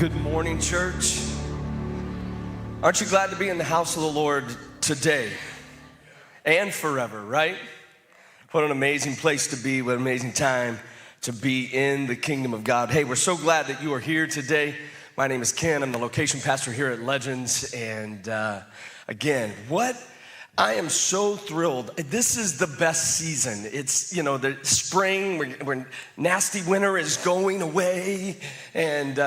Good morning, church. Aren't you glad to be in the house of the Lord today and forever, right? What an amazing place to be, what an amazing time to be in the kingdom of God. Hey, we're so glad that you are here today. My name is Ken. I'm the location pastor here at Legends. And again, I am so thrilled. This is the best season. It's, the spring, when nasty winter is going away, and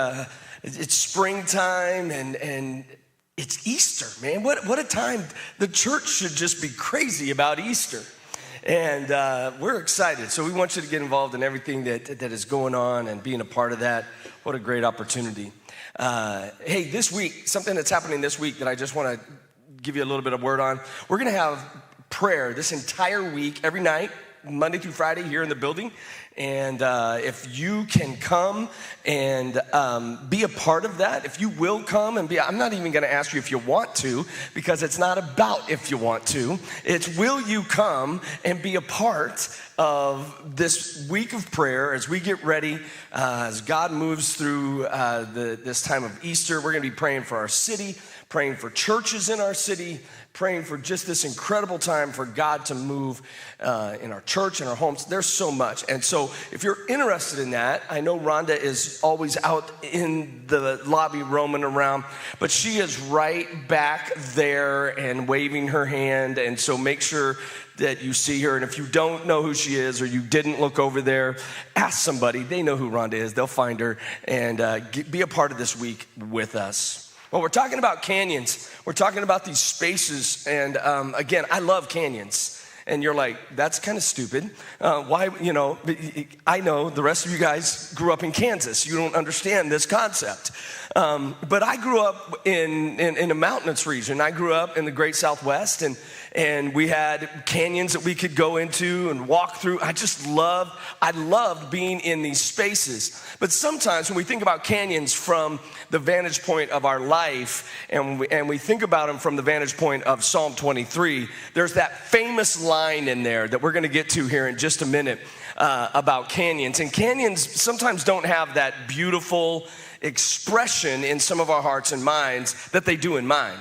it's springtime, and it's Easter, man. What a time. The church should just be crazy about Easter. And we're excited. So we want you to get involved in everything that is going on and being a part of that. What a great opportunity. Hey, this week, something that's happening this week that I just want to give you a little bit of word on. We're going to have prayer this entire week, every night, Monday through Friday here in the building. And if you can come and be a part of that, if you will come and I'm not even going to ask you if you want to, because it's not about if you want to. It's will you come and be a part of this week of prayer as we get ready, as God moves through this time of Easter. We're going to be praying for our city, praying for churches in our city, praying for just this incredible time for God to move in our church and our homes. There's so much. And so if you're interested in that, I know Rhonda is always out in the lobby roaming around, but she is right back there and waving her hand. And so make sure that you see her. And if you don't know who she is or you didn't look over there, ask somebody. They know who Rhonda is. They'll find her and be a part of this week with us. Well, we're talking about canyons. We're talking about these spaces. And again, I love canyons. And you're like, that's kind of stupid. Why, I know the rest of you guys grew up in Kansas. You don't understand this concept. But I grew up in a mountainous region. I grew up in the great Southwest, and we had canyons that we could go into and walk through. I loved being in these spaces. But sometimes when we think about canyons from the vantage point of our life, and we think about them from the vantage point of Psalm 23, there's that famous line in there that we're going to get to here in just a minute about canyons. And canyons sometimes don't have that beautiful expression in some of our hearts and minds that they do in mine.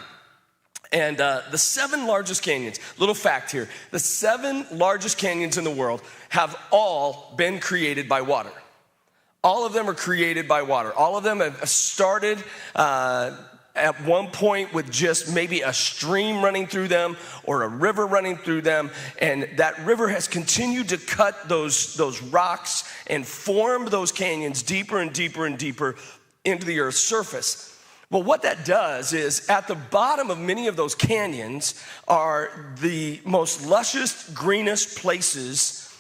And the 7 largest canyons, little fact here, the 7 largest canyons in the world have all been created by water. All of them are created by water. All of them have started at one point with just maybe a stream running through them or a river running through them. And that river has continued to cut those rocks and form those canyons deeper and deeper and deeper into the earth's surface. Well, what that does is at the bottom of many of those canyons are the most luscious, greenest places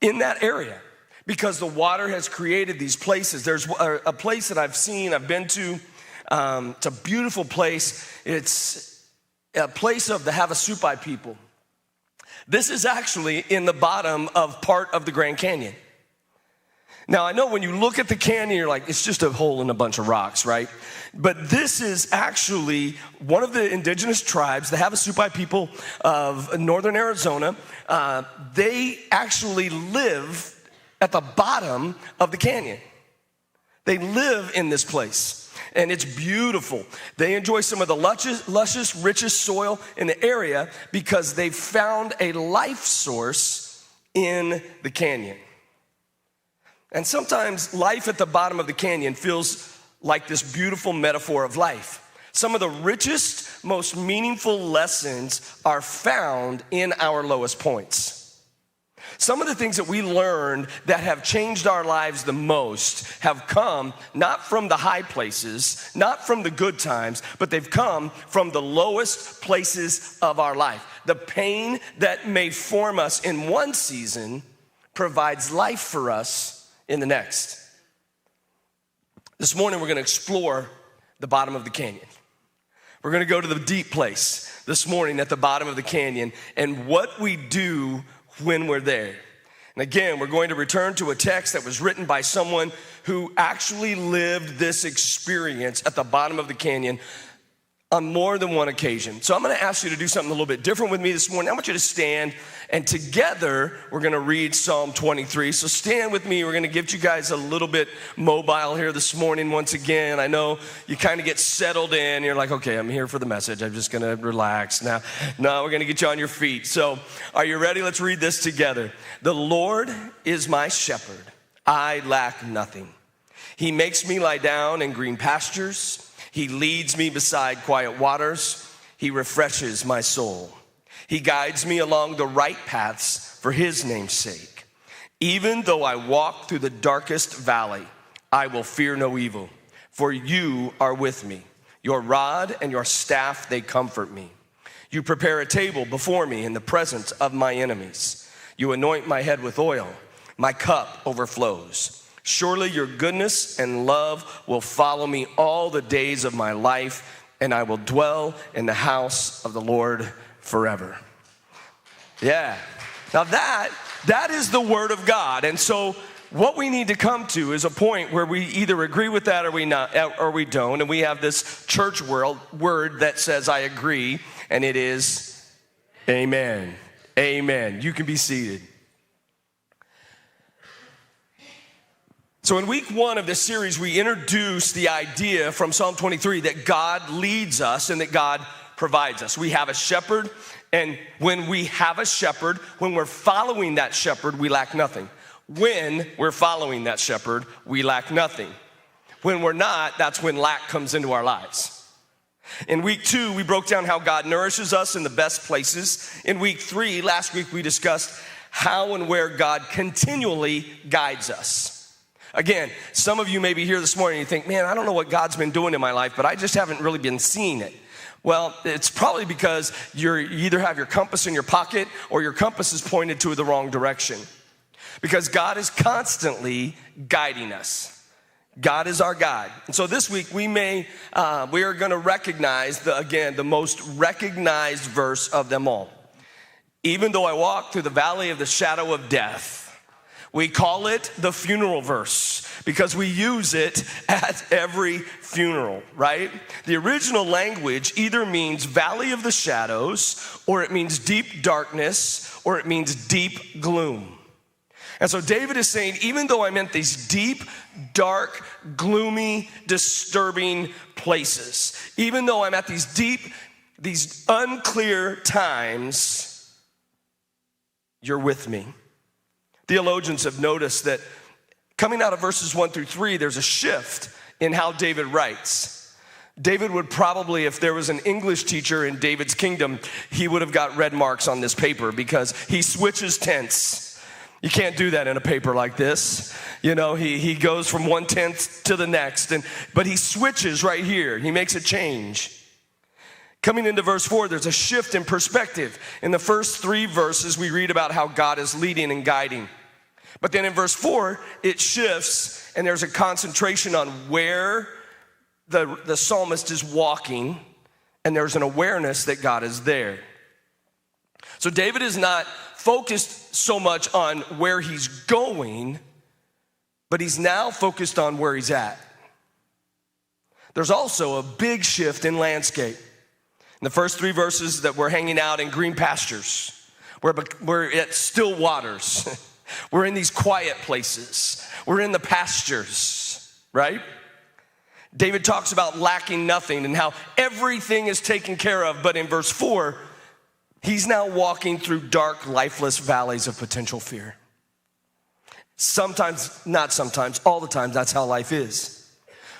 in that area because the water has created these places. There's a place that I've been to. It's a beautiful place. It's a place of the Havasupai people. This is actually in the bottom of part of the Grand Canyon. Now, I know when you look at the canyon, you're like, it's just a hole in a bunch of rocks, right? But this is actually one of the indigenous tribes, the Havasupai people of northern Arizona. They actually live at the bottom of the canyon. They live in this place, and it's beautiful. They enjoy some of the luscious, richest soil in the area because they found a life source in the canyon. And sometimes life at the bottom of the canyon feels like this beautiful metaphor of life. Some of the richest, most meaningful lessons are found in our lowest points. Some of the things that we learned that have changed our lives the most have come not from the high places, not from the good times, but they've come from the lowest places of our life. The pain that may form us in one season provides life for us in the next. This morning, we're going to explore the bottom of the canyon. We're going to go to the deep place this morning at the bottom of the canyon and what we do when we're there. And again, we're going to return to a text that was written by someone who actually lived this experience at the bottom of the canyon on more than one occasion. So I'm going to ask you to do something a little bit different with me this morning. I want you to stand And together, we're gonna read Psalm 23. So stand with me. We're gonna give you guys a little bit mobile here this morning once again. I know you kind of get settled in. You're like, okay, I'm here for the message. I'm just gonna relax now. No, we're gonna get you on your feet. So are you ready? Let's read this together. The Lord is my shepherd. I lack nothing. He makes me lie down in green pastures. He leads me beside quiet waters. He refreshes my soul. He guides me along the right paths for his name's sake. Even though I walk through the darkest valley, I will fear no evil, for you are with me. Your rod and your staff, they comfort me. You prepare a table before me in the presence of my enemies. You anoint my head with oil. My cup overflows. Surely your goodness and love will follow me all the days of my life, and I will dwell in the house of the Lord forever. Yeah. Now that is the word of God. And so what we need to come to is a point where we either agree with that or we don't. And we have this church word that says I agree, and it is amen. Amen. You can be seated. So in week 1 of this series, we introduced the idea from Psalm 23 that God leads us and that God provides us. We have a shepherd, and when we have a shepherd, when we're following that shepherd, we lack nothing. When we're following that shepherd, we lack nothing. When we're not, that's when lack comes into our lives. In week 2, we broke down how God nourishes us in the best places. In week 3, last week, we discussed how and where God continually guides us. Again, some of you may be here this morning and you think, man, I don't know what God's been doing in my life, but I just haven't really been seeing it. Well, it's probably because you either have your compass in your pocket or your compass is pointed to the wrong direction. Because God is constantly guiding us. God is our guide. And so this week we are going to recognize, the most recognized verse of them all. Even though I walk through the valley of the shadow of death. We call it the funeral verse because we use it at every funeral, right? The original language either means valley of the shadows, or it means deep darkness, or it means deep gloom. And so David is saying, even though I'm in these deep, dark, gloomy, disturbing places, even though I'm at these unclear times, you're with me. Theologians have noticed that coming out of verses 1 through 3, there's a shift in how David writes. David would probably, if there was an English teacher in David's kingdom, he would have got red marks on this paper because he switches tense. You can't do that in a paper like this. You know, he goes from one tense to the next, but he switches right here. He makes a change. Coming into verse 4, there's a shift in perspective. In the first 3 verses, we read about how God is leading and guiding. But then in verse 4, it shifts, and there's a concentration on where the psalmist is walking, and there's an awareness that God is there. So David is not focused so much on where he's going, but he's now focused on where he's at. There's also a big shift in landscape. In the first 3 verses that we're hanging out in green pastures, we're at still waters. We're in these quiet places. We're in the pastures, right? David talks about lacking nothing and how everything is taken care of. But in verse 4, he's now walking through dark, lifeless valleys of potential fear. Sometimes, not sometimes, all the time, that's how life is.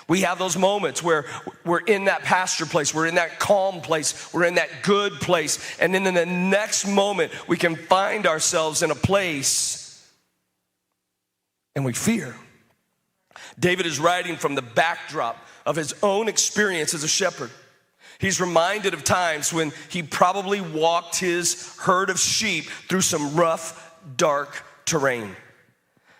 We have those moments where we're in that pasture place, we're in that calm place, we're in that good place, and then in the next moment, we can find ourselves in a place and we fear. David is writing from the backdrop of his own experience as a shepherd. He's reminded of times when he probably walked his herd of sheep through some rough, dark terrain.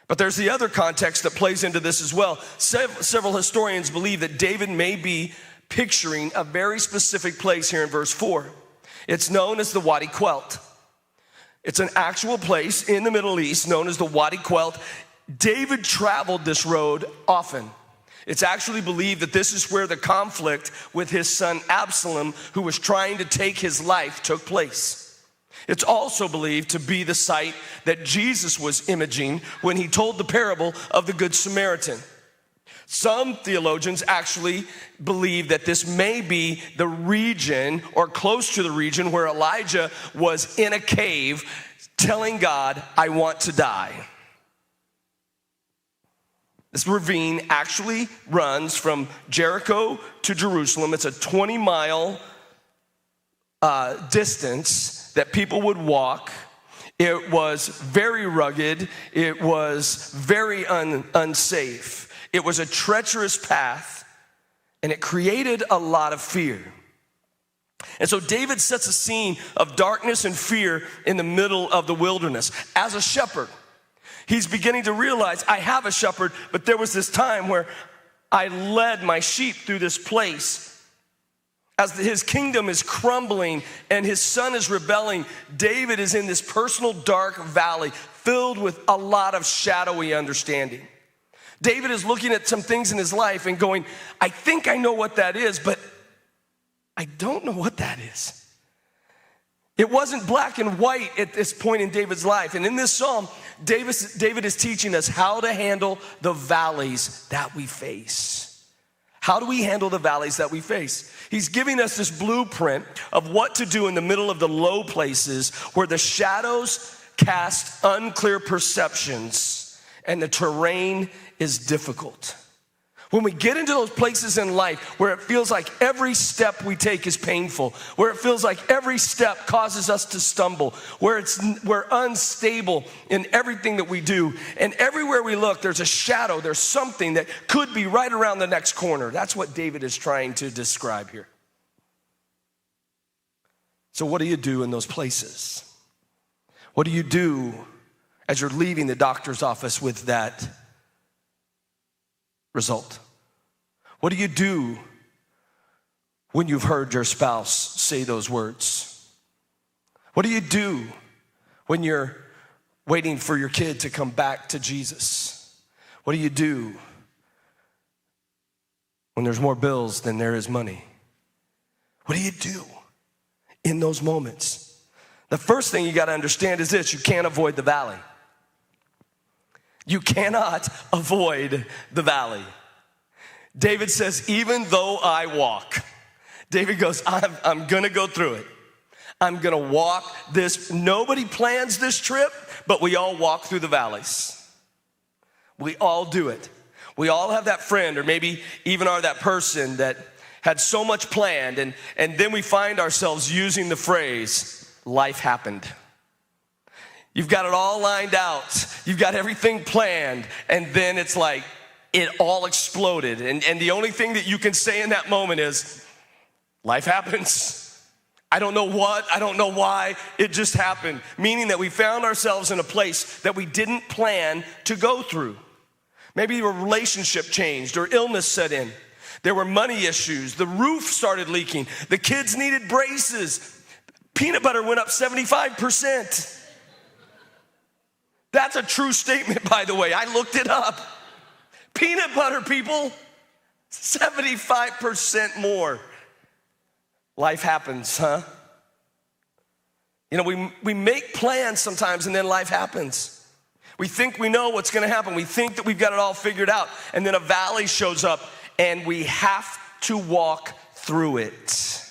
But there's the other context that plays into this as well. Several historians believe that David may be picturing a very specific place here in verse 4. It's known as the Wadi Quelt. It's an actual place in the Middle East known as the Wadi Quelt. David traveled this road often. It's actually believed that this is where the conflict with his son Absalom, who was trying to take his life, took place. It's also believed to be the site that Jesus was imaging when he told the parable of the Good Samaritan. Some theologians actually believe that this may be the region or close to the region where Elijah was in a cave telling God, I want to die. This ravine actually runs from Jericho to Jerusalem. It's a 20-mile distance that people would walk. It was very rugged. It was very unsafe. It was a treacherous path, and it created a lot of fear. And so David sets a scene of darkness and fear in the middle of the wilderness. As a shepherd, he's beginning to realize, I have a shepherd, but there was this time where I led my sheep through this place. As his kingdom is crumbling and his son is rebelling, David is in this personal dark valley filled with a lot of shadowy understanding. David is looking at some things in his life and going, I think I know what that is, but I don't know what that is. It wasn't black and white at this point in David's life. And in this psalm, David is teaching us how to handle the valleys that we face. How do we handle the valleys that we face? He's giving us this blueprint of what to do in the middle of the low places where the shadows cast unclear perceptions and the terrain is difficult. When we get into those places in life where it feels like every step we take is painful, where it feels like every step causes us to stumble, where we're unstable in everything that we do, and everywhere we look, there's a shadow, there's something that could be right around the next corner. That's what David is trying to describe here. So what do you do in those places? What do you do as you're leaving the doctor's office with that result? What do you do when you've heard your spouse say those words? What do you do when you're waiting for your kid to come back to Jesus? What do you do when there's more bills than there is money? What do you do in those moments? The first thing you got to understand is this: you can't avoid the valley. You cannot avoid the valley. David says, even though I walk, David goes, I'm gonna go through it. I'm gonna walk this. Nobody plans this trip, but we all walk through the valleys. We all do it. We all have that friend, or maybe even are that person that had so much planned, and then we find ourselves using the phrase, life happened. You've got it all lined out. You've got everything planned. And then it's like it all exploded. And the only thing that you can say in that moment is, life happens. I don't know what, I don't know why, it just happened. Meaning that we found ourselves in a place that we didn't plan to go through. Maybe a relationship changed or illness set in. There were money issues. The roof started leaking. The kids needed braces. Peanut butter went up 75%. That's a true statement, by the way. I looked it up. Peanut butter, people, 75% more. Life happens, huh? You know, we make plans sometimes and then life happens. We think we know what's gonna happen. We think that we've got it all figured out. And then a valley shows up and we have to walk through it.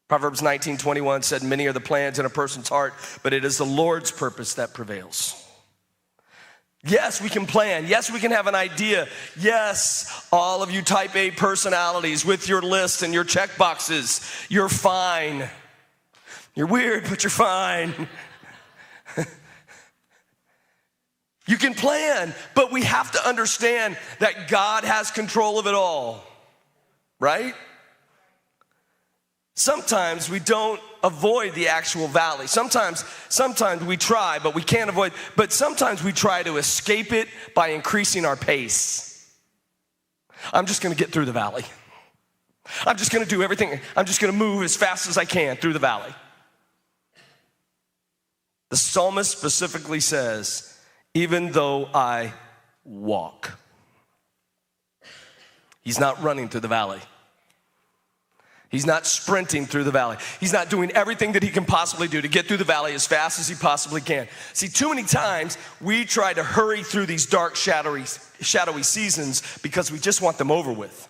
Proverbs 19:21 said, many are the plans in a person's heart, but it is the Lord's purpose that prevails. Yes, we can plan. Yes, we can have an idea. Yes, all of you type A personalities with your list and your check boxes, you're fine. You're weird, but you're fine. You can plan, but we have to understand that God has control of it all, right? Sometimes we don't avoid the actual valley. Sometimes we try, but we can't avoid. But sometimes we try to escape it by increasing our pace. I'm just gonna get through the valley. I'm just gonna do everything. I'm just gonna move as fast as I can through the valley. The psalmist specifically says, even though I walk. He's not running through the valley. He's not sprinting through the valley. He's not doing everything that he can possibly do to get through the valley as fast as he possibly can. See, too many times we try to hurry through these dark, shadowy seasons because we just want them over with.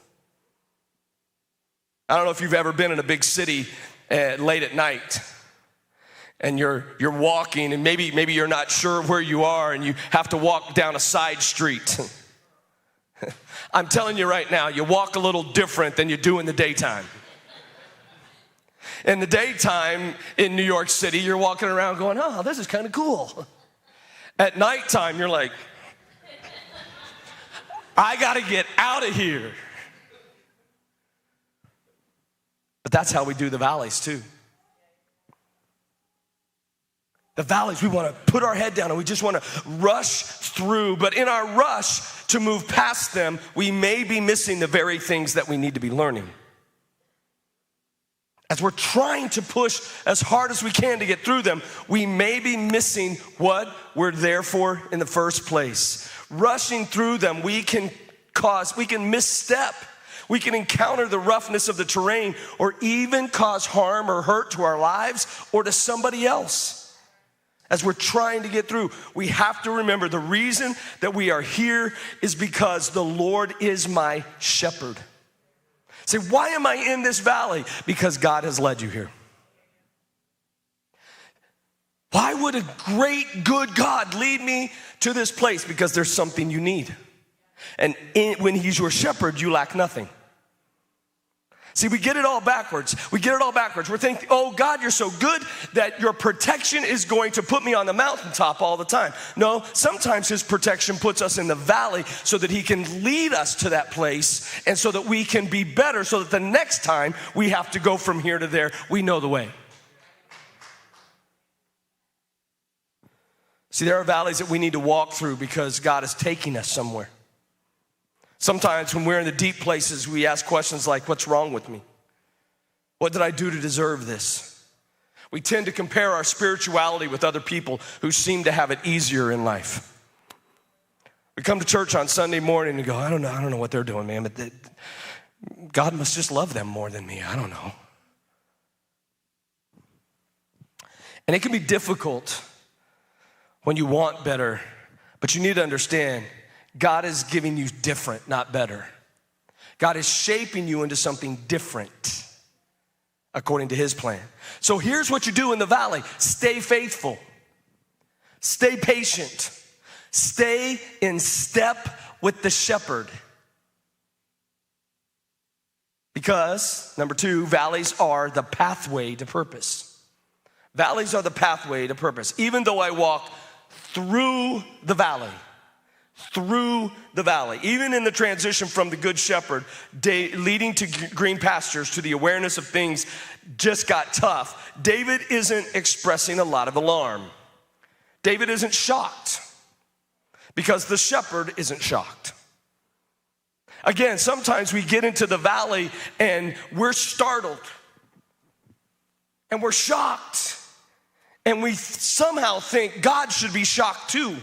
I don't know if you've ever been in a big city late at night and you're walking and maybe you're not sure where you are and you have to walk down a side street. I'm telling you right now, you walk a little different than you do in the daytime. In the daytime in New York City, you're walking around going, oh, this is kind of cool. At nighttime, you're like, I got to get out of here. But that's how we do the valleys too. The valleys, we want to put our head down and we just want to rush through. But in our rush to move past them, we may be missing the very things that we need to be learning. As we're trying to push as hard as we can to get through them, we may be missing what we're there for in the first place. Rushing through them, we can misstep. We can encounter the roughness of the terrain or even cause harm or hurt to our lives or to somebody else. As we're trying to get through, we have to remember the reason that we are here is because the Lord is my shepherd. Say, why am I in this valley? Because God has led you here. Why would a great, good God lead me to this place? Because there's something you need. And when he's your shepherd, you lack nothing. See, we get it all backwards. We're thinking, oh, God, you're so good that your protection is going to put me on the mountaintop all the time. No, sometimes his protection puts us in the valley so that he can lead us to that place and so that we can be better so that the next time we have to go from here to there, we know the way. See, there are valleys that we need to walk through because God is taking us somewhere. Sometimes when we're in the deep places, we ask questions like, what's wrong with me? What did I do to deserve this? We tend to compare our spirituality with other people who seem to have it easier in life. We come to church on Sunday morning and go, I don't know what they're doing, man, but God must just love them more than me. I don't know. And it can be difficult when you want better, but you need to understand God is giving you different, not better. God is shaping you into something different according to his plan. So here's what you do in the valley. Stay faithful. Stay patient. Stay in step with the shepherd. Because, number two, valleys are the pathway to purpose. Valleys are the pathway to purpose. Even though I walk through the valley, even in the transition from the good shepherd leading to green pastures to the awareness of things just got tough, David isn't expressing a lot of alarm. David isn't shocked because the shepherd isn't shocked. Again, sometimes we get into the valley and we're startled and we're shocked and we somehow think God should be shocked too.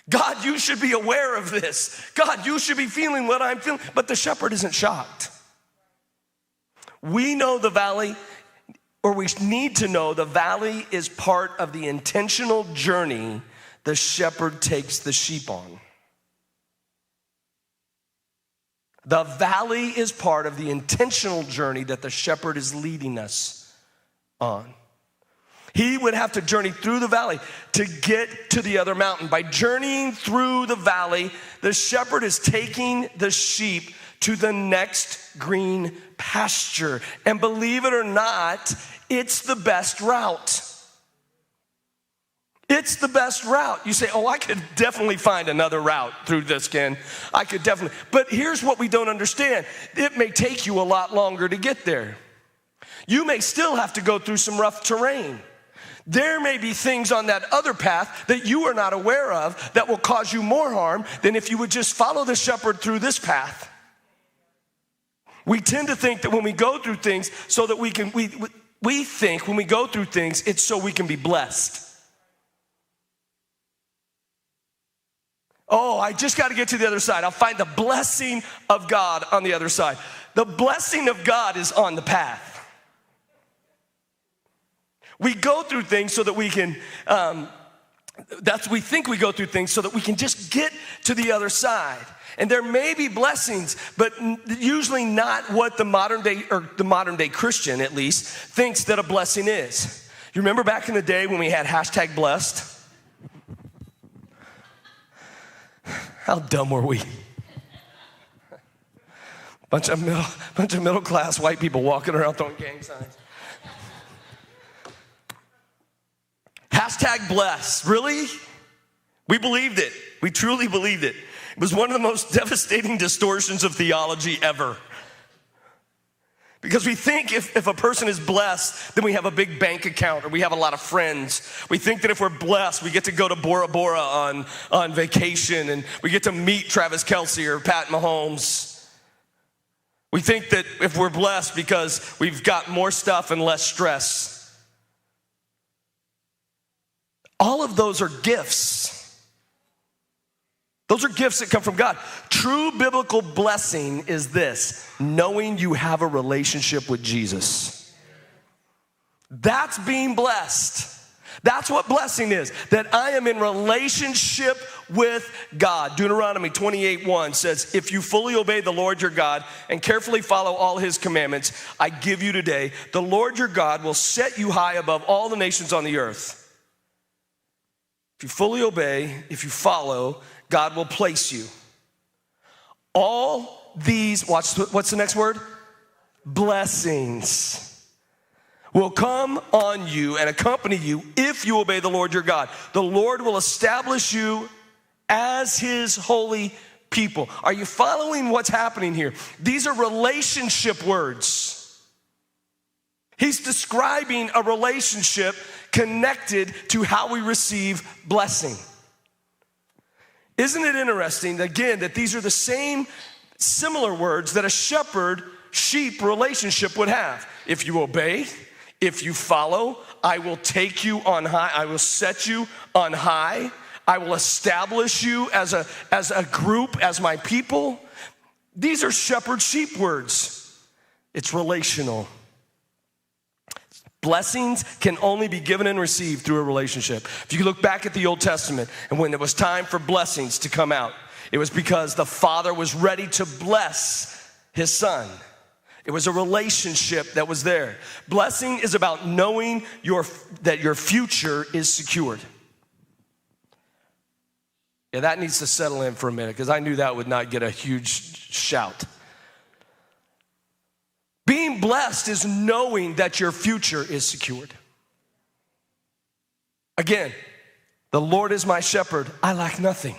God, you should be aware of this. God, you should be feeling what I'm feeling. But the shepherd isn't shocked. We know the valley, or we need to know the valley is part of the intentional journey the shepherd takes the sheep on. The valley is part of the intentional journey that the shepherd is leading us on. He would have to journey through the valley to get to the other mountain. By journeying through the valley, the shepherd is taking the sheep to the next green pasture. And believe it or not, it's the best route. It's the best route. You say, oh, I could definitely find another route through this, Ken. I could definitely. But here's what we don't understand. It may take you a lot longer to get there. You may still have to go through some rough terrain. There may be things on that other path that you are not aware of that will cause you more harm than if you would just follow the shepherd through this path. We tend to think that when we go through things so that we think when we go through things, it's so we can be blessed. Oh, I just got to get to the other side. I'll find the blessing of God on the other side. The blessing of God is on the path. We go through things so that we can, we think we go through things so that we can just get to the other side. And there may be blessings, but usually not what the modern day Christian at least thinks that a blessing is. You remember back in the day when we had #blessed? How dumb were we? Bunch of middle class white people walking around throwing gang signs. #blessed, really? We believed it. We truly believed it. It was one of the most devastating distortions of theology ever. Because we think if a person is blessed, then we have a big bank account or we have a lot of friends. We think that if we're blessed, we get to go to Bora Bora on vacation and we get to meet Travis Kelce or Pat Mahomes. We think that if we're blessed because we've got more stuff and less stress. All of those are gifts. Those are gifts that come from God. True biblical blessing is this: knowing you have a relationship with Jesus. That's being blessed. That's what blessing is, that I am in relationship with God. Deuteronomy 28:1 says, if you fully obey the Lord your God and carefully follow all his commandments I give you today, the Lord your God will set you high above all the nations on the earth. If you fully obey, if you follow, God will place you. All these, what's the next word? Blessings will come on you and accompany you if you obey the Lord your God. The Lord will establish you as his holy people. Are you following what's happening here? These are relationship words. He's describing a relationship connected to how we receive blessing. Isn't it interesting, again, that these are the same similar words that a shepherd-sheep relationship would have? If you obey, if you follow, I will take you on high. I will set you on high. I will establish you as a group, as my people. These are shepherd-sheep words. It's relational. Blessings can only be given and received through a relationship. If you look back at the Old Testament and when it was time for blessings to come out, it was because the Father was ready to bless his Son. It was a relationship that was there. Blessing is about knowing that your future is secured. Yeah, that needs to settle in for a minute because I knew that would not get a huge shout. Being blessed is knowing that your future is secured. Again, the Lord is my shepherd, I lack nothing.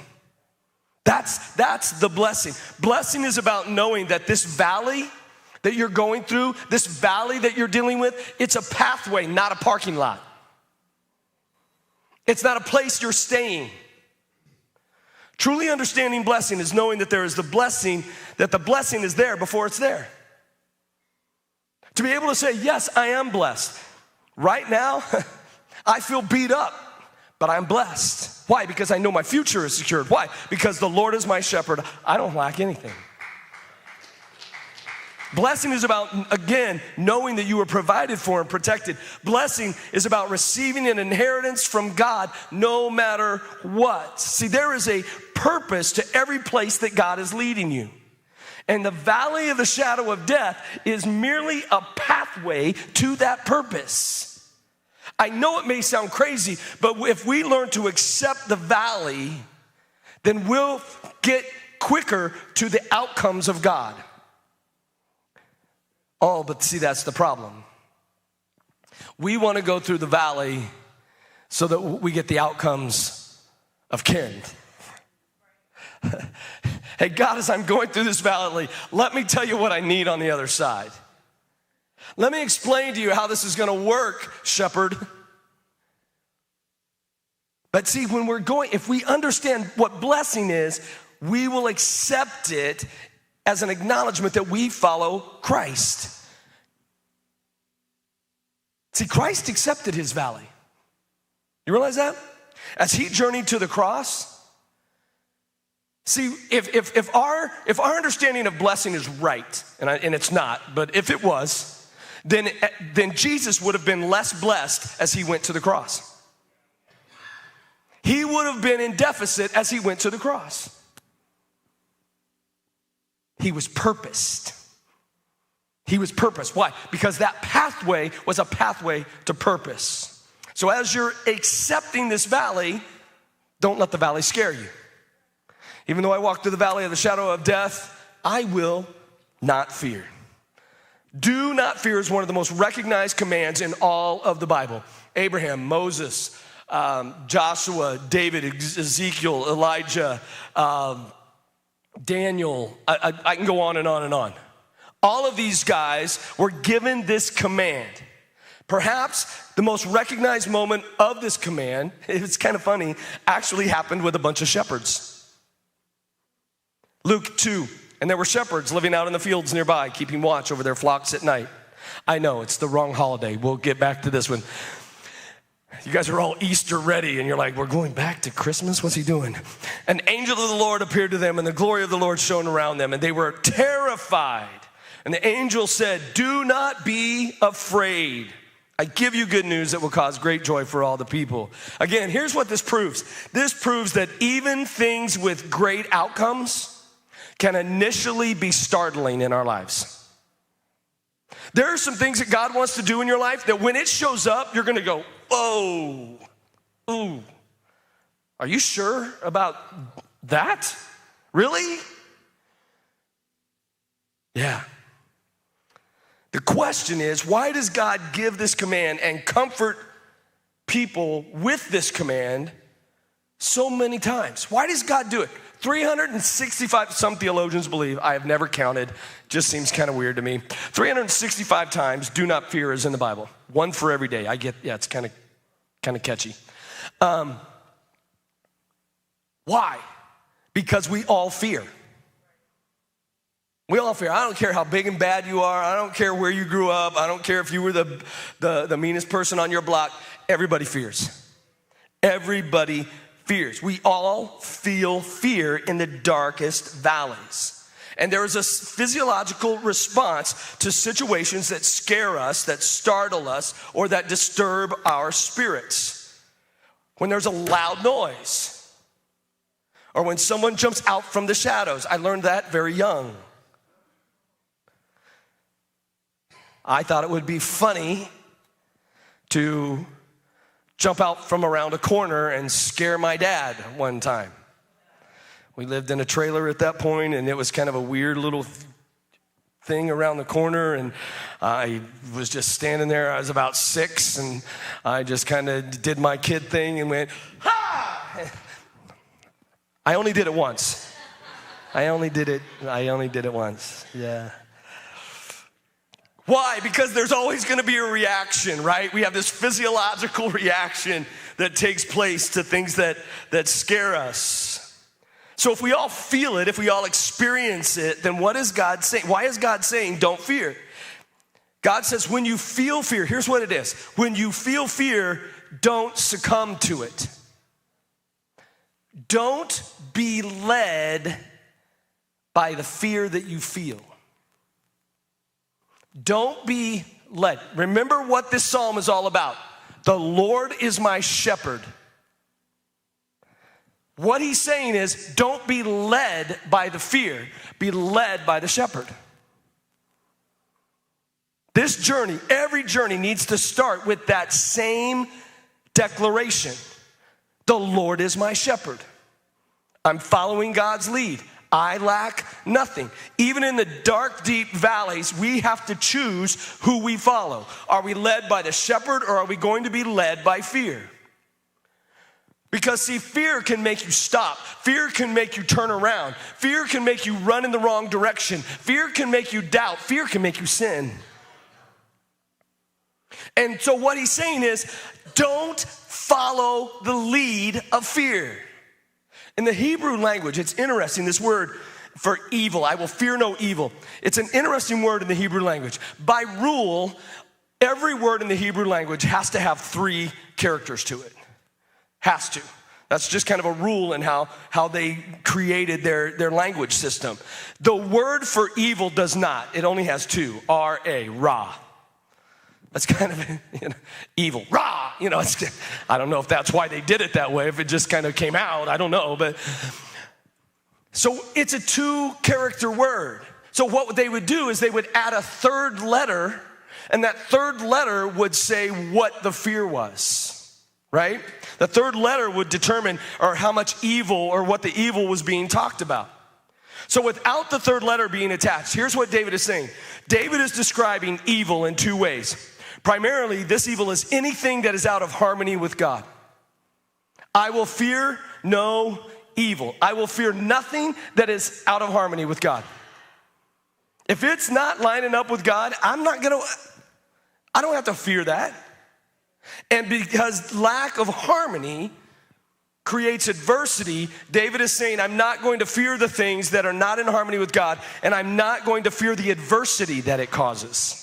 That's the blessing. Blessing is about knowing that this valley that you're going through, this valley that you're dealing with, it's a pathway, not a parking lot. It's not a place you're staying. Truly understanding blessing is knowing that there is the blessing is there before it's there. To be able to say, yes, I am blessed. Right now, I feel beat up, but I'm blessed. Why? Because I know my future is secured. Why? Because the Lord is my shepherd. I don't lack anything. Blessing is about, again, knowing that you are provided for and protected. Blessing is about receiving an inheritance from God no matter what. See, there is a purpose to every place that God is leading you. And the valley of the shadow of death is merely a pathway to that purpose. I know it may sound crazy, but if we learn to accept the valley, then we'll get quicker to the outcomes of God. Oh, but see, that's the problem. We want to go through the valley so that we get the outcomes of Ken. Hey, God, as I'm going through this valley, let me tell you what I need on the other side. Let me explain to you how this is going to work, shepherd. But see, if we understand what blessing is, we will accept it as an acknowledgement that we follow Christ. See, Christ accepted his valley. You realize that? As he journeyed to the cross, See, if our understanding of blessing is right, and it's not, but if it was, then Jesus would have been less blessed as he went to the cross. He would have been in deficit as he went to the cross. He was purposed. He was purposed. Why? Because that pathway was a pathway to purpose. So as you're accepting this valley, don't let the valley scare you. Even though I walk through the valley of the shadow of death, I will not fear. Do not fear is one of the most recognized commands in all of the Bible. Abraham, Moses, Joshua, David, Ezekiel, Elijah, Daniel, I can go on and on and on. All of these guys were given this command. Perhaps the most recognized moment of this command, it's kind of funny, actually happened with a bunch of shepherds. Luke 2, and there were shepherds living out in the fields nearby, keeping watch over their flocks at night. I know, it's the wrong holiday. We'll get back to this one. You guys are all Easter ready, and you're like, we're going back to Christmas? What's he doing? An angel of the Lord appeared to them, and the glory of the Lord shone around them, and they were terrified. And the angel said, do not be afraid. I give you good news that will cause great joy for all the people. Again, here's what this proves. This proves that even things with great outcomes can initially be startling in our lives. There are some things that God wants to do in your life that when it shows up, you're gonna go, whoa, ooh. Are you sure about that? Really? Yeah. The question is, why does God give this command and comfort people with this command so many times? Why does God do it? 365, some theologians believe, I have never counted, just seems kind of weird to me. 365 times, do not fear is in the Bible. One for every day. I get, yeah, it's kind of catchy. Why? Because we all fear. We all fear. I don't care how big and bad you are. I don't care where you grew up. I don't care if you were the meanest person on your block. Everybody fears. Everybody fears. We all feel fear in the darkest valleys. And there is a physiological response to situations that scare us, that startle us, or that disturb our spirits. When there's a loud noise, or when someone jumps out from the shadows. I learned that very young. I thought it would be funny to jump out from around a corner and scare my dad one time. We lived in a trailer at that point, and it was kind of a weird little thing around the corner, and I was just standing there. I was about 6, and I just kind of did my kid thing and went, ha! I only did it once. I only did it once, yeah. Why? Because there's always gonna be a reaction, right? We have this physiological reaction that takes place to things that scare us. So if we all feel it, if we all experience it, then what is God saying? Why is God saying don't fear? God says when you feel fear, here's what it is. When you feel fear, don't succumb to it. Don't be led by the fear that you feel. Don't be led. Remember what this psalm is all about. The Lord is my shepherd. What he's saying is, don't be led by the fear. Be led by the shepherd. This journey, every journey needs to start with that same declaration. The Lord is my shepherd. I'm following God's lead. I lack nothing. Even in the dark, deep valleys, we have to choose who we follow. Are we led by the shepherd, or are we going to be led by fear? Because see, fear can make you stop. Fear can make you turn around. Fear can make you run in the wrong direction. Fear can make you doubt. Fear can make you sin. And so what he's saying is, don't follow the lead of fear. In the Hebrew language, it's interesting, this word for evil, I will fear no evil. It's an interesting word in the Hebrew language. By rule, every word in the Hebrew language has to have 3 characters to it. Has to. That's just kind of a rule in how they created their language system. The word for evil does not. It only has two, R-A, Ra. That's kind of evil. Ra, I don't know if that's why they did it that way, if it just kind of came out, I don't know. But so it's a 2-character word. So what they would do is they would add a third letter, and that third letter would say what the fear was, right? The third letter would determine or how much evil or what the evil was being talked about. So without the third letter being attached, here's what David is saying. David is describing evil in 2 ways. Primarily, this evil is anything that is out of harmony with God. I will fear no evil. I will fear nothing that is out of harmony with God. If it's not lining up with God, I don't have to fear that. And because lack of harmony creates adversity, David is saying, I'm not going to fear the things that are not in harmony with God, and I'm not going to fear the adversity that it causes.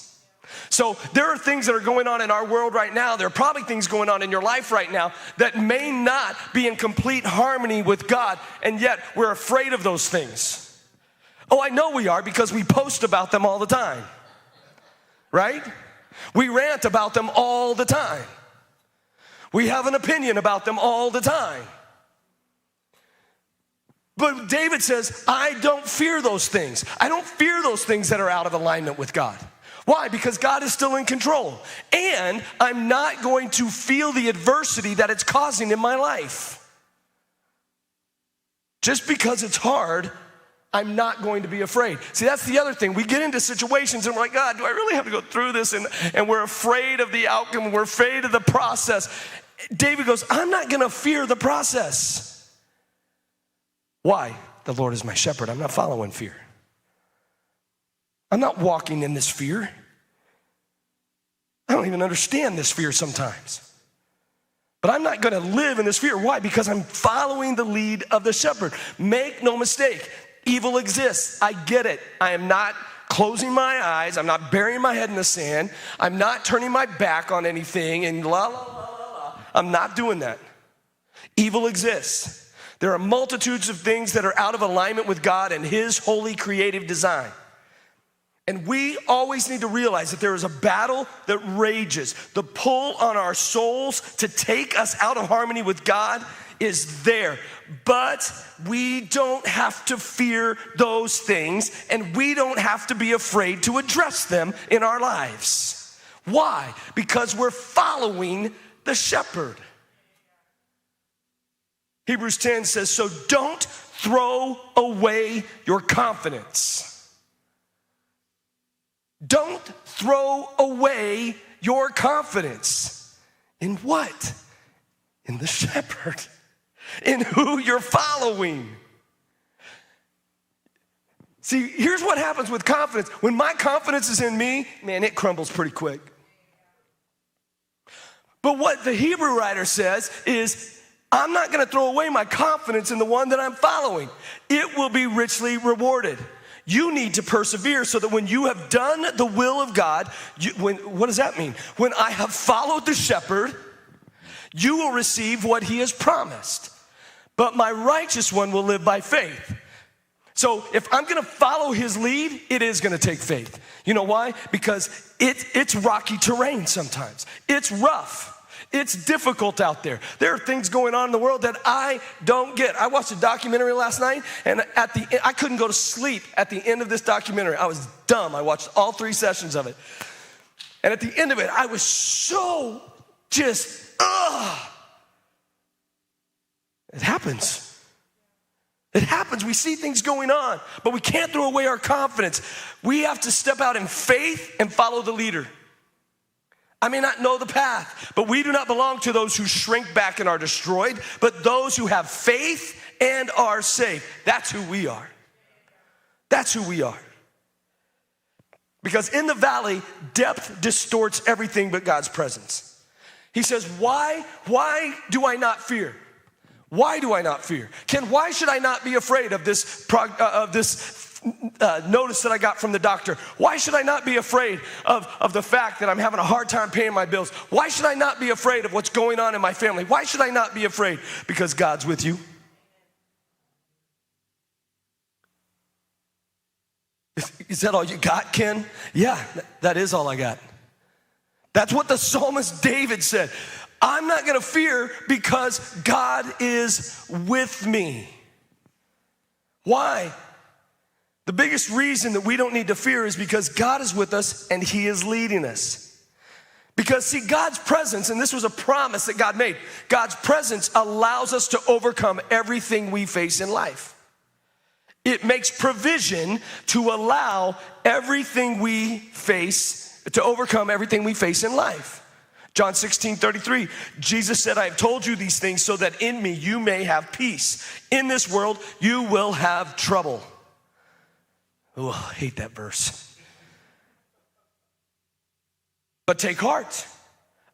So there are things that are going on in our world right now. There are probably things going on in your life right now that may not be in complete harmony with God, and yet we're afraid of those things. Oh, I know we are, because we post about them all the time, right? We rant about them all the time. We have an opinion about them all the time. But David says, I don't fear those things. I don't fear those things that are out of alignment with God. Why? Because God is still in control. And I'm not going to feel the adversity that it's causing in my life. Just because it's hard, I'm not going to be afraid. See, that's the other thing. We get into situations and we're like, God, do I really have to go through this? And we're afraid of the outcome. We're afraid of the process. David goes, I'm not going to fear the process. Why? The Lord is my shepherd. I'm not following fear. I'm not walking in this fear. I don't even understand this fear sometimes. But I'm not going to live in this fear. Why? Because I'm following the lead of the shepherd. Make no mistake. Evil exists. I get it. I am not closing my eyes. I'm not burying my head in the sand. I'm not turning my back on anything and la, la, la, la, la. I'm not doing that. Evil exists. There are multitudes of things that are out of alignment with God and His holy creative design. And we always need to realize that there is a battle that rages. The pull on our souls to take us out of harmony with God is there. But we don't have to fear those things, and we don't have to be afraid to address them in our lives. Why? Because we're following the shepherd. Hebrews 10 says, so don't throw away your confidence. Don't throw away your confidence. In what? In the shepherd. In who you're following. See, here's what happens with confidence. When my confidence is in me, man, it crumbles pretty quick. But what the Hebrew writer says is, I'm not going to throw away my confidence in the one that I'm following. It will be richly rewarded. You need to persevere so that when you have done the will of God, what does that mean? When I have followed the shepherd, you will receive what he has promised. But my righteous one will live by faith. So if I'm going to follow his lead, it is going to take faith. You know why? Because it's rocky terrain sometimes. It's rough. It's difficult out there. There are things going on in the world that I don't get. I watched a documentary last night, and I couldn't go to sleep at the end of this documentary. I was dumb. I watched all 3 sessions of it. And at the end of it, I was so just, It happens. It happens. We see things going on, but we can't throw away our confidence. We have to step out in faith and follow the leader. I may not know the path, but we do not belong to those who shrink back and are destroyed, but those who have faith and are saved. That's who we are. That's who we are. Because in the valley, depth distorts everything but God's presence. He says, why do I not fear? Why do I not fear? Why should I not be afraid of this notice that I got from the doctor? Why should I not be afraid of the fact that I'm having a hard time paying my bills? Why should I not be afraid of what's going on in my family? Why should I not be afraid? Because God's with you. Is that all you got, Ken? Yeah, that is all I got. That's what the psalmist David said. I'm not going to fear because God is with me. Why? The biggest reason that we don't need to fear is because God is with us and he is leading us. Because see, God's presence, and this was a promise that God made, God's presence allows us to overcome everything we face in life. It makes provision to allow everything we face, to overcome everything we face in life. John 16:33, Jesus said, I have told you these things so that in me you may have peace. In this world you will have trouble. Oh, I hate that verse. But take heart,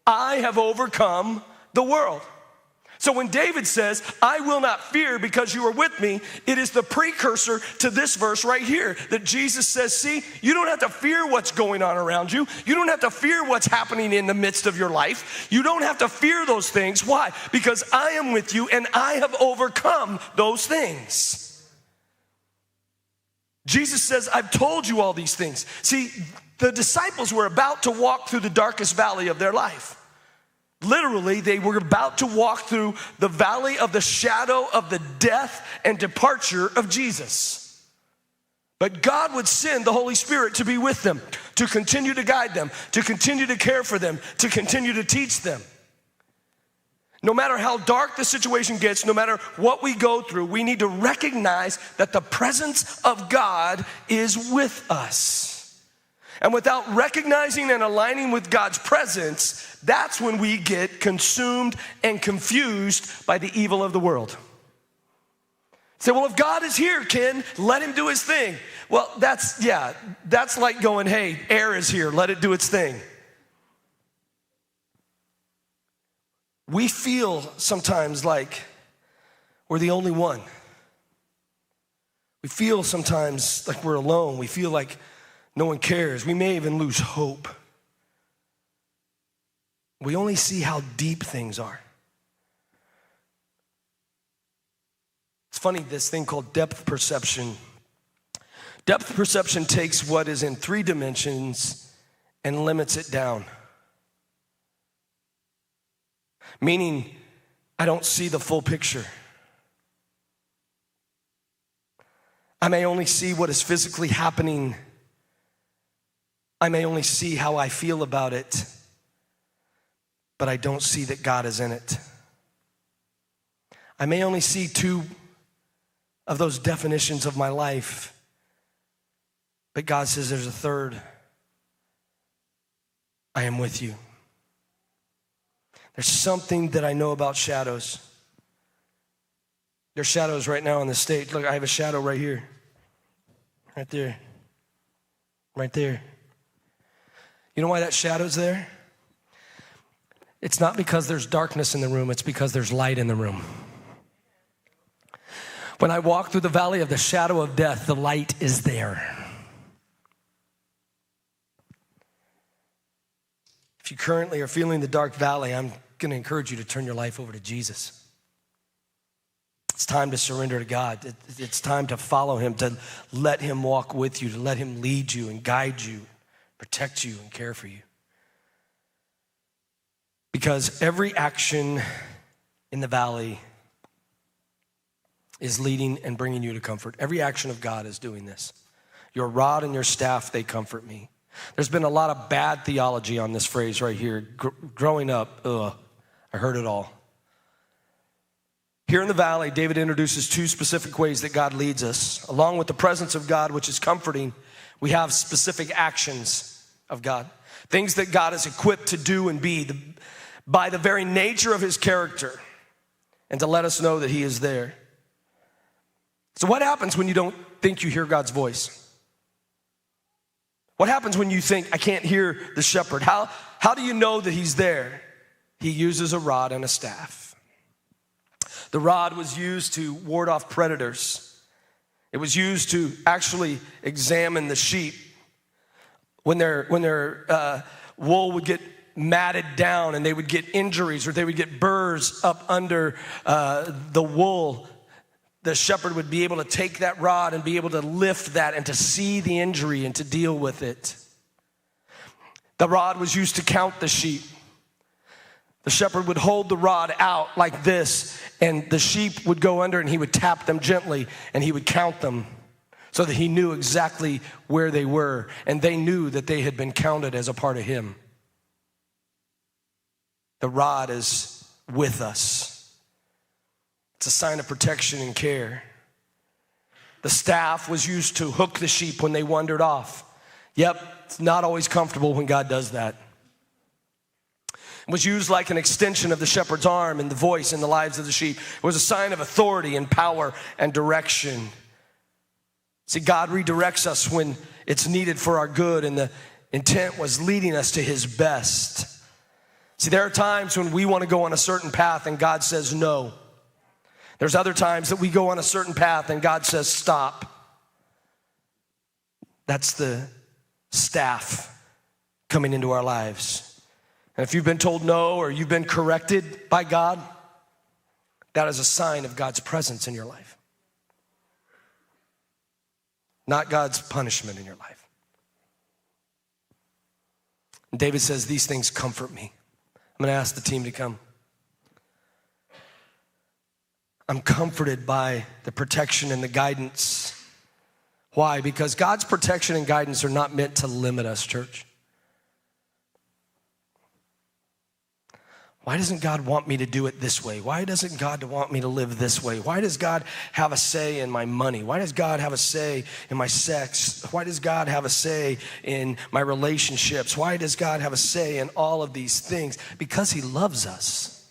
I have overcome the world. So when David says, I will not fear because you are with me, it is the precursor to this verse right here that Jesus says, see, you don't have to fear what's going on around you. You don't have to fear what's happening in the midst of your life. You don't have to fear those things. Why? Because I am with you and I have overcome those things. Jesus says, I've told you all these things. See, the disciples were about to walk through the darkest valley of their life. Literally, they were about to walk through the valley of the shadow of the death and departure of Jesus. But God would send the Holy Spirit to be with them, to continue to guide them, to continue to care for them, to continue to teach them. No matter how dark the situation gets, no matter what we go through, we need to recognize that the presence of God is with us. And without recognizing and aligning with God's presence, that's when we get consumed and confused by the evil of the world. Say, well, if God is here, Ken, let him do his thing. Well, that's like going, hey, air is here, let it do its thing. We feel sometimes like we're the only one. We feel sometimes like we're alone. We feel like no one cares. We may even lose hope. We only see how deep things are. It's funny, this thing called depth perception. Depth perception takes what is in 3 dimensions and limits it down. Meaning, I don't see the full picture. I may only see what is physically happening. I may only see how I feel about it, but I don't see that God is in it. I may only see 2 of those definitions of my life, but God says there's a 3rd. I am with you. There's something that I know about shadows. There's shadows right now on the stage. Look, I have a shadow right here. Right there. Right there. You know why that shadow's there? It's not because there's darkness in the room, it's because there's light in the room. When I walk through the valley of the shadow of death, the light is there. If you currently are feeling the dark valley, I'm going to encourage you to turn your life over to Jesus. It's time to surrender to God. It's time to follow him, to let him walk with you, to let him lead you and guide you, protect you and care for you. Because every action in the valley is leading and bringing you to comfort. Every action of God is doing this. Your rod and your staff, they comfort me. There's been a lot of bad theology on this phrase right here. Growing up, I heard it all. Here in the valley, David introduces 2 specific ways that God leads us. Along with the presence of God, which is comforting, we have specific actions of God. Things that God is equipped to do and be by the very nature of his character and to let us know that he is there. So what happens when you don't think you hear God's voice? What happens when you think, I can't hear the shepherd? How do you know that he's there? He uses a rod and a staff. The rod was used to ward off predators. It was used to actually examine the sheep. When their wool would get matted down and they would get injuries or they would get burrs up under the wool, the shepherd would be able to take that rod and be able to lift that and to see the injury and to deal with it. The rod was used to count the sheep. The shepherd would hold the rod out like this, and the sheep would go under and he would tap them gently and he would count them so that he knew exactly where they were, and they knew that they had been counted as a part of him. The rod is with us. It's a sign of protection and care. The staff was used to hook the sheep when they wandered off. Yep, it's not always comfortable when God does that. It was used like an extension of the shepherd's arm and the voice in the lives of the sheep. It was a sign of authority and power and direction. See, God redirects us when it's needed for our good, and the intent was leading us to his best. See, there are times when we want to go on a certain path and God says no. There's other times that we go on a certain path and God says stop. That's the staff coming into our lives. And if you've been told no or you've been corrected by God, that is a sign of God's presence in your life. Not God's punishment in your life. And David says, these things comfort me. I'm going to ask the team to come. I'm comforted by the protection and the guidance. Why? Because God's protection and guidance are not meant to limit us, church. Why doesn't God want me to do it this way? Why doesn't God want me to live this way? Why does God have a say in my money? Why does God have a say in my sex? Why does God have a say in my relationships? Why does God have a say in all of these things? Because he loves us.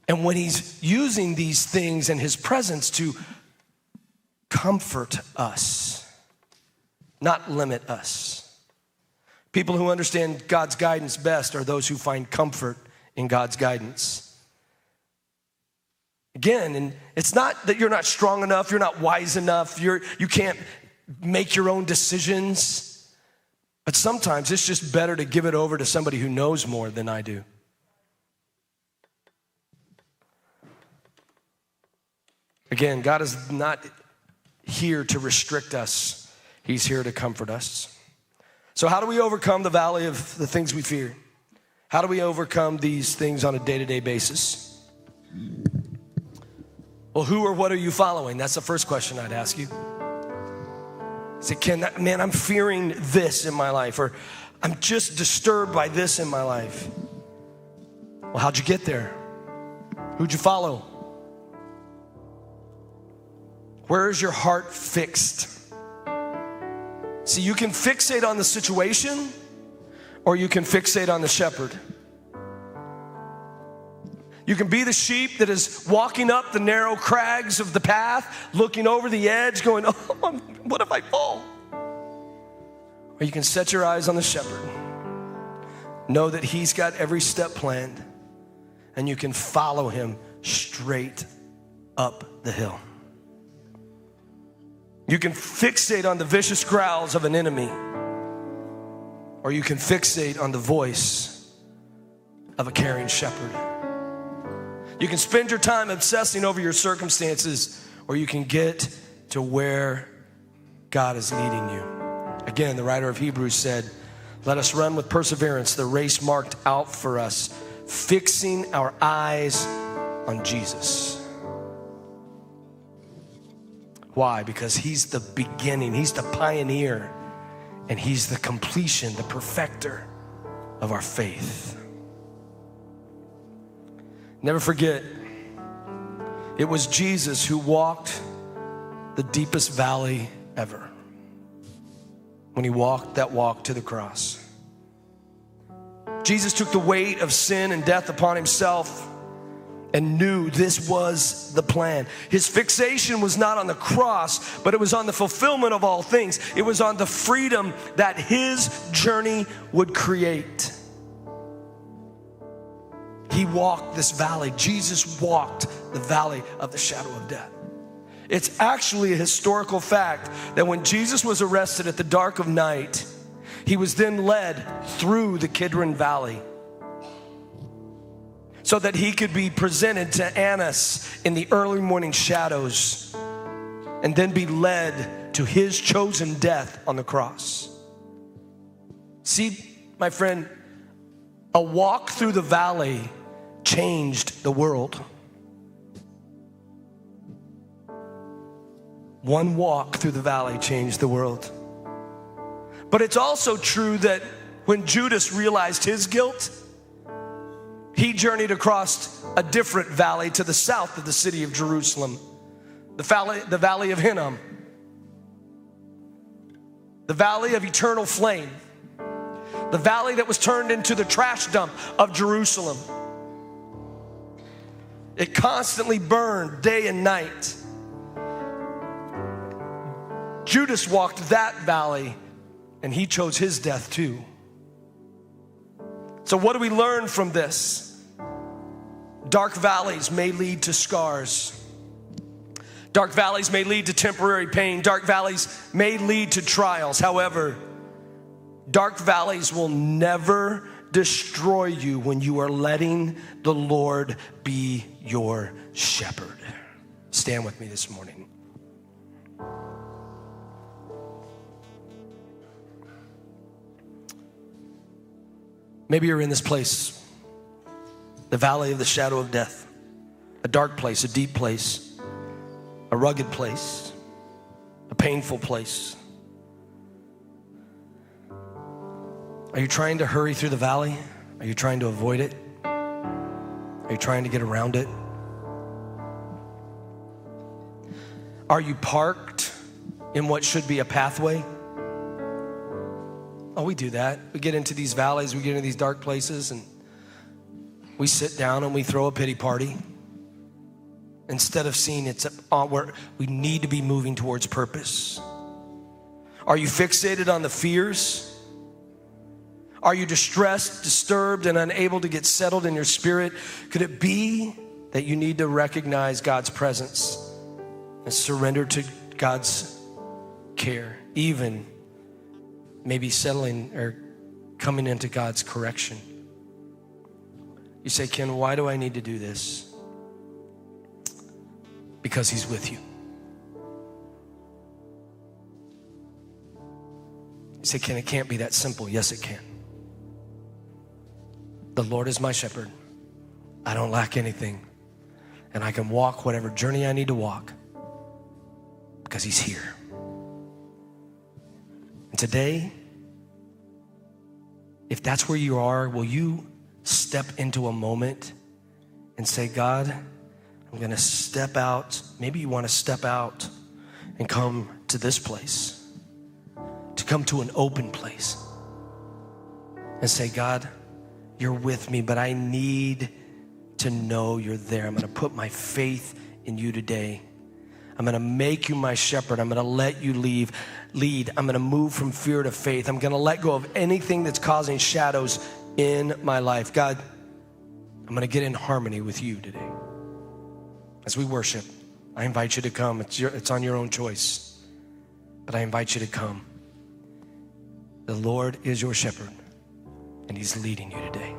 And when he's using these things in his presence to comfort us, not limit us. People who understand God's guidance best are those who find comfort in God's guidance. Again, and it's not that you're not strong enough, you're not wise enough, you can't make your own decisions. But sometimes it's just better to give it over to somebody who knows more than I do. Again, God is not here to restrict us. He's here to comfort us. So how do we overcome the valley of the things we fear? How do we overcome these things on a day-to-day basis? Well, who or what are you following? That's the first question I'd ask you. Say, man, I'm fearing this in my life, or I'm just disturbed by this in my life. Well, how'd you get there? Who'd you follow? Where is your heart fixed? See, you can fixate on the situation, or you can fixate on the shepherd. You can be the sheep that is walking up the narrow crags of the path, looking over the edge, going, oh, what if I fall? Or you can set your eyes on the shepherd. Know that he's got every step planned, and you can follow him straight up the hill. You can fixate on the vicious growls of an enemy, or you can fixate on the voice of a caring shepherd. You can spend your time obsessing over your circumstances, or you can get to where God is leading you. Again, the writer of Hebrews said, let us run with perseverance the race marked out for us, fixing our eyes on Jesus. Why? Because he's the beginning, he's the pioneer, and he's the completion, the perfecter of our faith. Never forget, it was Jesus who walked the deepest valley ever when he walked that walk to the cross. Jesus took the weight of sin and death upon himself and knew this was the plan. His fixation was not on the cross, but it was on the fulfillment of all things. It was on the freedom that his journey would create. He walked this valley. Jesus walked the valley of the shadow of death. It's actually a historical fact that when Jesus was arrested at the dark of night, he was then led through the Kidron Valley so that he could be presented to Annas in the early morning shadows and then be led to his chosen death on the cross. See, my friend, a walk through the valley changed the world. One walk through the valley changed the world. But it's also true that when Judas realized his guilt, he journeyed across a different valley to the south of the city of Jerusalem, the valley of Hinnom, the valley of eternal flame, the valley that was turned into the trash dump of Jerusalem. It constantly burned day and night. Judas walked that valley, and he chose his death too. So what do we learn from this? Dark valleys may lead to scars. Dark valleys may lead to temporary pain. Dark valleys may lead to trials. However, dark valleys will never destroy you when you are letting the Lord be your shepherd. Stand with me this morning. Maybe you're in this place, the valley of the shadow of death, a dark place, a deep place, a rugged place, a painful place. Are you trying to hurry through the valley? Are you trying to avoid it? Are you trying to get around it? Are you parked in what should be a pathway? Oh, we do that. We get into these valleys, we get into these dark places, and we sit down and we throw a pity party instead of seeing it's where we need to be moving towards purpose. Are you fixated on the fears? Are you distressed, disturbed, and unable to get settled in your spirit? Could it be that you need to recognize God's presence and surrender to God's care, even maybe settling or coming into God's correction? You say, Ken, why do I need to do this? Because he's with you. You say, Ken, it can't be that simple. Yes, it can. The Lord is my shepherd. I don't lack anything. And I can walk whatever journey I need to walk because he's here. And today, if that's where you are, will you step into a moment and say, God, I'm going to step out. Maybe you want to step out and come to this place, to come to an open place and say, God, you're with me, but I need to know you're there. I'm going to put my faith in you today. I'm going to make you my shepherd. I'm going to let you lead. I'm going to move from fear to faith. I'm going to let go of anything that's causing shadows in my life. God, I'm going to get in harmony with you today. As we worship, I invite you to come. It's on your own choice, but I invite you to come. The Lord is your shepherd, and he's leading you today.